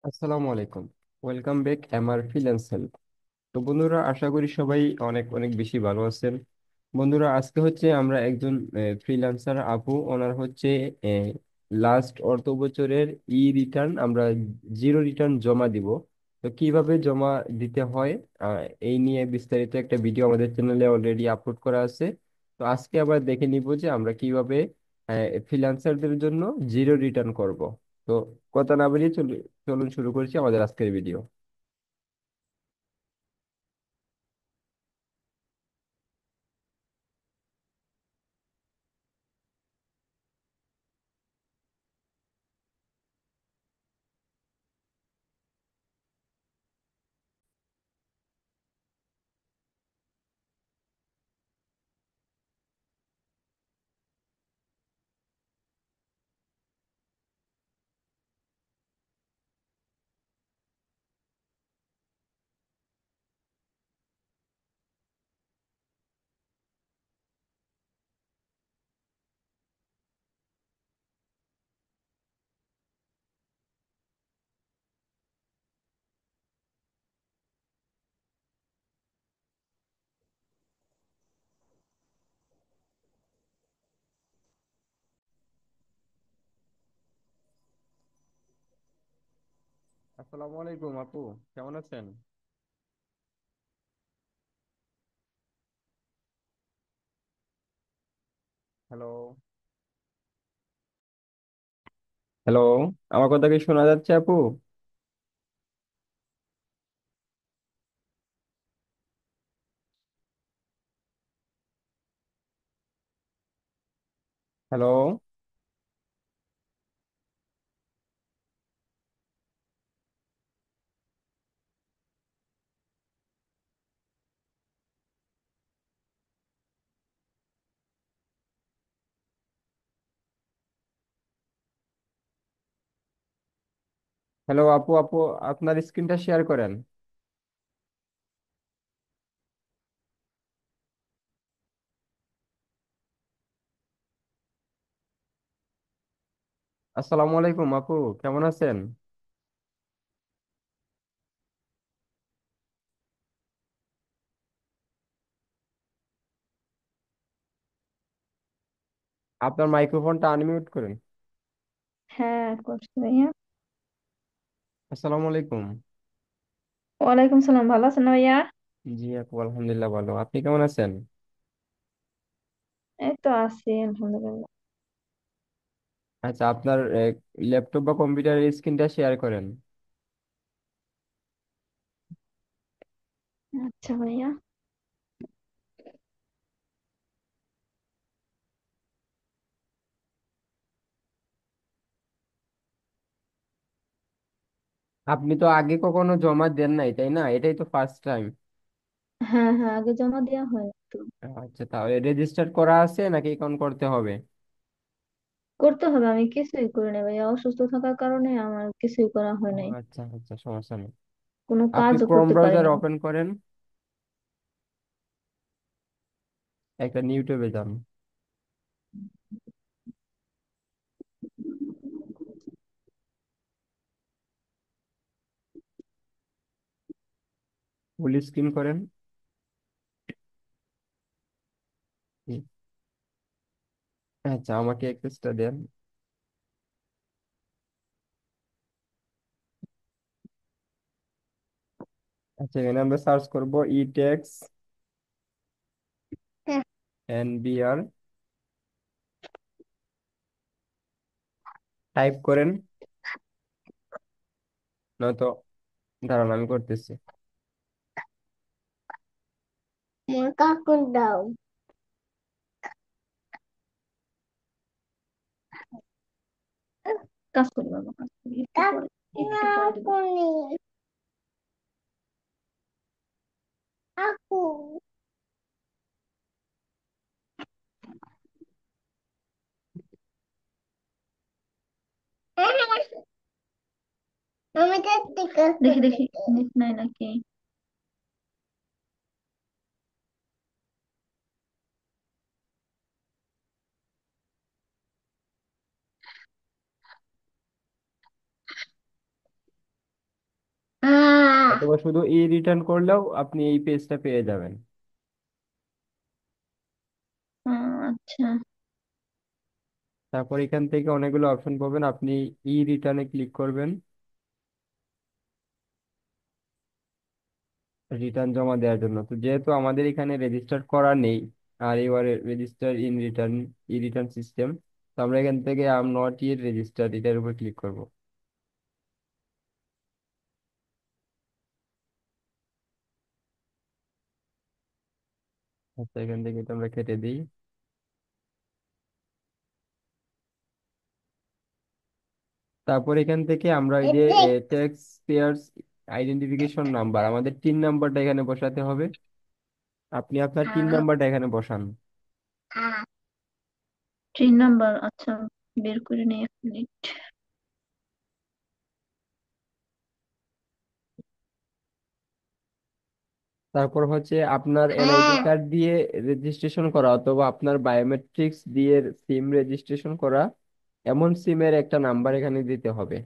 আসসালামু আলাইকুম। Welcome back MR freelance help. তো বন্ধুরা, আশা করি সবাই অনেক অনেক বেশি ভালো আছেন। বন্ধুরা, আজকে হচ্ছে আমরা একজন ফ্রিল্যান্সার আপু, ওনার হচ্ছে লাস্ট অর্থ বছরের রিটার্ন আমরা জিরো রিটার্ন জমা দিব। তো কিভাবে জমা দিতে হয়, আহ, এই নিয়ে বিস্তারিত একটা ভিডিও আমাদের চ্যানেলে অলরেডি আপলোড করা আছে। তো আজকে আবার দেখে নিব যে আমরা কিভাবে ফ্রিল্যান্সারদের জন্য জিরো রিটার্ন করব। তো কথা না বাড়িয়ে চলুন শুরু করছি আমাদের আজকের ভিডিও। আসসালামু আলাইকুম আপু, কেমন আছেন? হ্যালো। হ্যালো, আমার কথা কি শোনা যাচ্ছে আপু? হ্যালো। হ্যালো আপু, আপনার স্ক্রিনটা শেয়ার করেন। আসসালামু আলাইকুম আপু, কেমন আছেন? আপনার মাইক্রোফোনটা আনমিউট করেন। হ্যাঁ, করছি ভাইয়া। আসসালামু আলাইকুম। ওয়ালাইকুম সালাম, ভালো আছেন না ভাইয়া? জি আপু, আলহামদুলিল্লাহ ভালো। আপনি কেমন আছেন? এই তো আছি, আলহামদুলিল্লাহ। আচ্ছা, আপনার ল্যাপটপ বা কম্পিউটারের স্ক্রিনটা শেয়ার করেন। আচ্ছা ভাইয়া। আপনি তো আগে কখনো জমা দেন নাই, তাই না? এটাই তো ফার্স্ট টাইম। হ্যাঁ হ্যাঁ, আগে জমা দেওয়া হয় তো। আচ্ছা, তাহলে রেজিস্টার করা আছে নাকি এখন করতে হবে? করতে হবে, আমি কিছুই করি না ভাইয়া, অসুস্থ থাকার কারণে আমার কিছুই করা ও হয় নাই। আচ্ছা আচ্ছা, সমস্যা নেই। কোনো আপনি কাজও ক্রোম করতে পারি ব্রাউজার নাই। ওপেন করেন, একটা নিউ ট্যাবে যান। ফুল স্ক্রিন করেন। হুম, আচ্ছা, আমাকে অ্যাক্সেসটা দেন। আচ্ছা, এখানে আমরা সার্চ করব ইটেক্স হ্যাঁ। এনবিআর, টাইপ করেন। নয়তো দাঁড়ান, আমি করতেছি। কাকুন দাও। কাজ করি বাবা, কাজ করি, একটু পরে দেবো। দেখি দেখি, নেট নাই নাকি? অথবা শুধু ই রিটার্ন করলেও আপনি এই পেজটা পেয়ে যাবেন। আচ্ছা। তারপর এখান থেকে অনেকগুলো অপশন পাবেন, আপনি ই রিটার্নে ক্লিক করবেন, রিটার্ন জমা দেওয়ার জন্য। তো যেহেতু আমাদের এখানে রেজিস্টার করা নেই, আর এবারে register in return, E return system, তো আমরা এখান থেকে আম নট ইয়েট রেজিস্টার এটার উপর ক্লিক করব। আচ্ছা, এখান থেকে এটা আমরা কেটে দিই। তারপর এখান থেকে আমরা এই যে ট্যাক্স পেয়ার্স আইডেন্টিফিকেশন নাম্বার, আমাদের 3 নাম্বারটা এখানে বসাতে হবে। আপনি আপনার 3 নাম্বারটা এখানে বসান। 3 নাম্বার, আচ্ছা, বের করে নিই 1 মিনিট। তারপর হচ্ছে আপনার এনআইডি কার্ড দিয়ে রেজিস্ট্রেশন করা অথবা আপনার বায়োমেট্রিক্স দিয়ে সিম রেজিস্ট্রেশন করা এমন সিমের একটা নাম্বার এখানে দিতে হবে।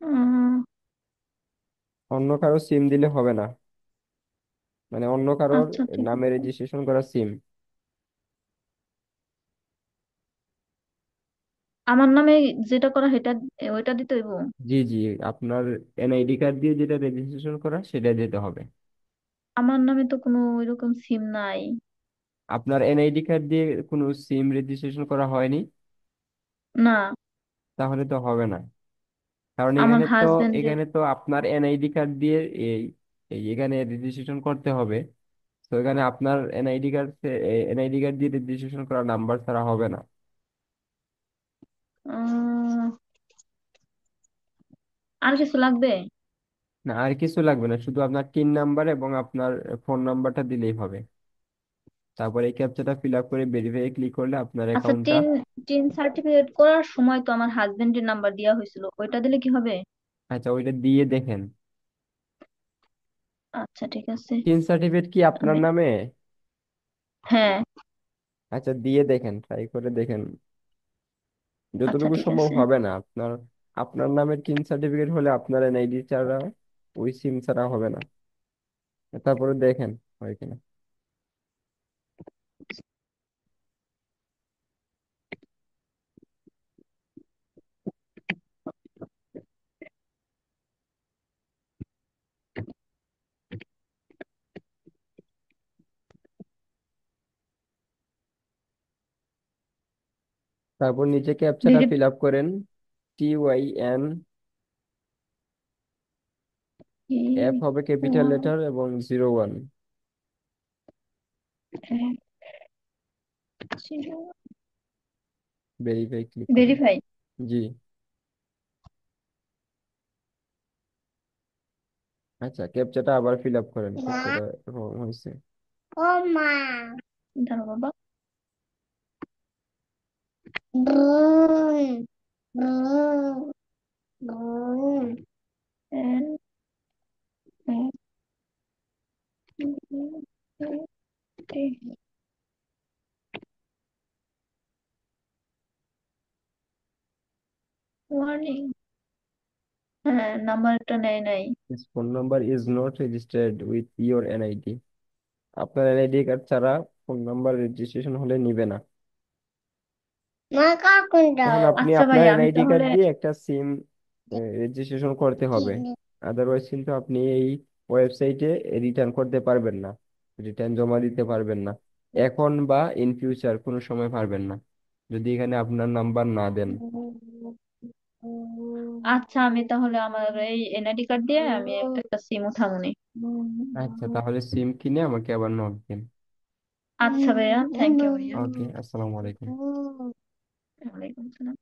উম, অন্য কারো সিম দিলে হবে না, মানে অন্য কারোর আচ্ছা, ঠিক নামে আছে। রেজিস্ট্রেশন করা সিম। আমার নামে যেটা করা সেটা, ওইটা দিতে হইব? জি জি, আপনার এনআইডি কার্ড দিয়ে যেটা রেজিস্ট্রেশন করা সেটা দিতে হবে। আমার নামে তো কোনো ওইরকম সিম নাই। আপনার এনআইডি কার্ড দিয়ে কোনো সিম রেজিস্ট্রেশন করা হয়নি? না, তাহলে তো হবে না, কারণ আমার এখানে তো হাজবেন্ডের। এখানে তো আপনার এনআইডি কার্ড দিয়ে এই এই এখানে রেজিস্ট্রেশন করতে হবে। তো এখানে আপনার এনআইডি কার্ড দিয়ে রেজিস্ট্রেশন করা নাম্বার ছাড়া হবে না। আর কিছু লাগবে? না, আর কিছু লাগবে না, শুধু আপনার 3 নাম্বার এবং আপনার ফোন নাম্বারটা দিলেই হবে। তারপর এই ক্যাপচাটা ফিল আপ করে ভেরিফাই ক্লিক করলে আপনার আচ্ছা, অ্যাকাউন্টটা। টিন টিন সার্টিফিকেট করার সময় তো আমার হাজবেন্ডের নাম্বার দেওয়া হয়েছিল, ওইটা দিলে কি হবে? আচ্ছা, ওইটা দিয়ে দেখেন। আচ্ছা, ঠিক আছে। তিন সার্টিফিকেট কি আপনার আমি, নামে? হ্যাঁ। আচ্ছা, দিয়ে দেখেন, ট্রাই করে দেখেন। আচ্ছা, যতটুকু ঠিক সম্ভব আছে। হবে না আপনার, আপনার নামের তিন সার্টিফিকেট হলে আপনার এনআইডি ছাড়া, ওই সিম ছাড়া হবে না। তারপরে দেখেন হয় কিনা। তারপর নিচে ক্যাপচাটা ভেরি ফিল আপ করেন, TYN, এফ হবে ক্যাপিটাল লেটার এবং 01, ভেরিফাই ক্লিক করেন। ভেরিফাই। জি। আচ্ছা, ক্যাপচাটা আবার ফিল আপ করেন, ক্যাপচাটা রং হয়েছে। দাঁড়াও বাবা। ওয়ার্নিং। হ্যাঁ, নাম্বারটা নেয় নাই। This phone number is not registered with your NID. আপনার এনআইডি কার্ড ছাড়া ফোন নাম্বার রেজিস্ট্রেশন হলে নিবে না। এখন আপনি আচ্ছা ভাই, আপনার আমি এনআইডি কার্ড তাহলে দিয়ে একটা সিম রেজিস্ট্রেশন করতে হবে, আদারওয়াইজ কিন্তু আপনি এই ওয়েবসাইটে রিটার্ন করতে পারবেন না, রিটার্ন জমা দিতে পারবেন না, এখন বা ইন ফিউচার কোনো সময় পারবেন না, যদি এখানে আপনার নাম্বার না দেন। আচ্ছা, আমি তাহলে আমার এই এনআইডি কার্ড দিয়ে আমি একটা সিম উঠামুনি। আচ্ছা, তাহলে সিম কিনে আমাকে আবার নক দিন। আচ্ছা ভাইয়া, থ্যাংক ইউ ভাইয়া। ওকে, আসসালামু আলাইকুম। ওয়ালাইকুম আসসালাম।